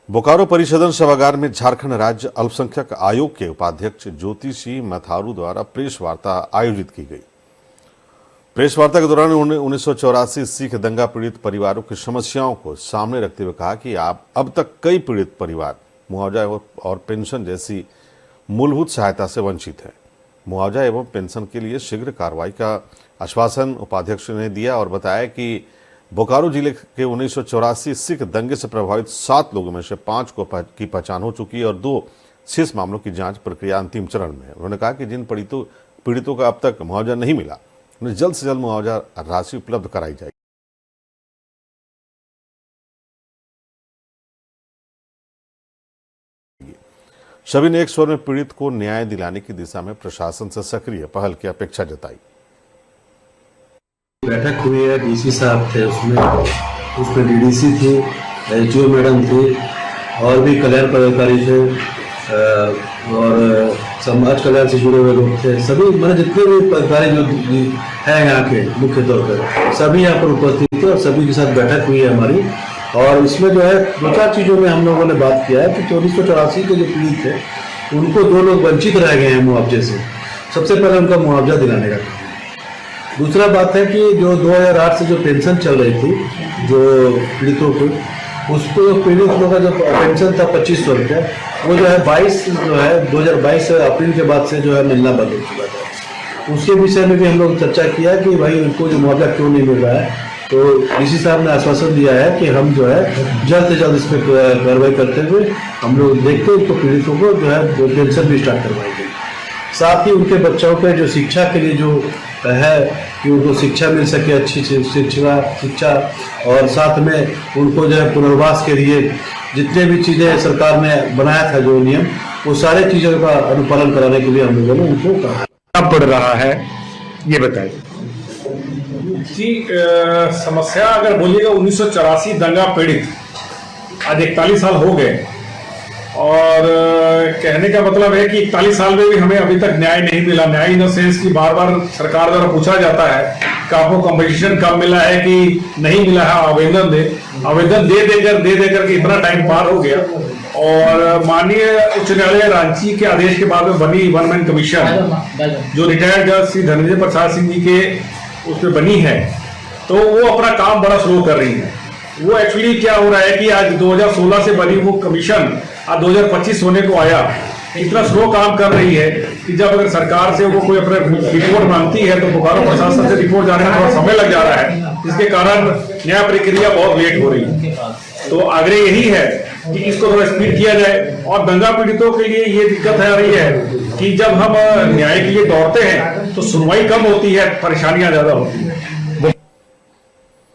बोकारो परिषदन सभागार में झारखंड राज्य अल्पसंख्यक आयोग के उपाध्यक्ष ज्योति सिंह मैथारू द्वारा प्रेस वार्ता आयोजित की गई। प्रेस वार्ता के दौरान उन्होंने 1984 सिख दंगा पीड़ित परिवारों की समस्याओं को सामने रखते हुए कहा कि अब तक कई पीड़ित परिवार मुआवजा और पेंशन जैसी मूलभूत सहायता से वंचित हैं। मुआवजा एवं पेंशन के लिए शीघ्र कार्रवाई का आश्वासन उपाध्यक्ष ने दिया और बताया कि बोकारो जिले के 1984 सिख दंगे से प्रभावित 7 लोगों में से 5 की पहचान हो चुकी है और 2 शेष मामलों की जांच प्रक्रिया अंतिम चरण में है। उन्होंने कहा कि जिन पीड़ितों का अब तक मुआवजा नहीं मिला उन्हें जल्द से जल्द मुआवजा राशि उपलब्ध कराई जाएगी। सभी ने एक स्वर में पीड़ित को न्याय दिलाने की दिशा में प्रशासन से सक्रिय पहल की अपेक्षा जताई। बैठक हुई है, डीसी साहब थे उसमें डीडीसी थी, एचओ मैडम थी और भी कल्याण पदाधिकारी थे और समाज कल्याण से जुड़े हुए लोग थे। सभी मैंने जितने भी पदाधिकारी जो हैं यहाँ के मुख्य तौर पर सभी यहाँ पर उपस्थित थे और सभी के साथ बैठक हुई है हमारी। और इसमें जो है 2-4 चीज़ों में हम लोगों ने बात किया है कि 1984 के जो पीड़ित थे उनको 2 लोग वंचित रह गए हैं मुआवजे से। सबसे पहले उनका मुआवजा दिलाने का। दूसरा बात है कि जो 2008 से जो पेंशन चल रही थी जो पीड़ितों को, उसको पीड़ित लोगों का जो पेंशन था 2500 रुपया, वो जो है 2022 अप्रैल के बाद से जो है मिलना बंद हो चुका था। उसके विषय में भी हम लोग चर्चा किया कि भाई उनको जो मुआवजा क्यों नहीं मिल रहा है। तो डीसी साहब ने आश्वासन दिया है कि हम जो है जल्द से जल्द इस पर कार्रवाई करते हुए हम लोग देखते हैं तो पीड़ितों को जो है पेंशन भी स्टार्ट करवाएंगे। साथ ही उनके बच्चों के जो शिक्षा के लिए जो है कि उनको शिक्षा मिल सके, अच्छी शिक्षा और साथ में उनको जो है पुनर्वास के लिए जितने भी चीज़ें सरकार ने बनाया था जो नियम, वो सारे चीज़ों का अनुपालन कराने के लिए हम लोगों ने उनको कहा। क्या पड़ रहा है ये बताइए जी। समस्या अगर बोलिएगा 1984 दंगा पीड़ित आज 41 साल हो गए और कहने का मतलब है कि 41 साल में भी हमें अभी तक न्याय नहीं मिला। न्याय इन द सेंस कि बार बार सरकार द्वारा पूछा जाता है कि आपको कंपनसेशन कब मिला है कि नहीं मिला है, आवेदन दे देकर के इतना टाइम पार हो गया। और माननीय उच्च न्यायालय रांची के आदेश के बाद में बनी 1 मैन कमीशन जो रिटायर्ड जज श्री धनंजय प्रसाद सिंह जी के उसमें बनी है, तो वो अपना काम बड़ा स्लो कर रही है। वो एक्चुअली क्या हो रहा है कि आज 2016 से बनी वो कमीशन आज 2025 होने को आया, इतना स्लो काम कर रही है कि जब अगर सरकार से वो कोई अपने रिपोर्ट मांगती है तो बोकारो प्रशासन से रिपोर्ट जाने में थोड़ा समय लग जा रहा है, जिसके कारण न्याय प्रक्रिया बहुत लेट हो रही है। तो आग्रह यही है कि इसको थोड़ा स्पीड किया जाए। और दंगा पीड़ितों के लिए ये दिक्कत आ रही है कि जब हम न्याय के लिए दौड़ते हैं तो सुनवाई कम होती है, परेशानियां ज्यादा होती है।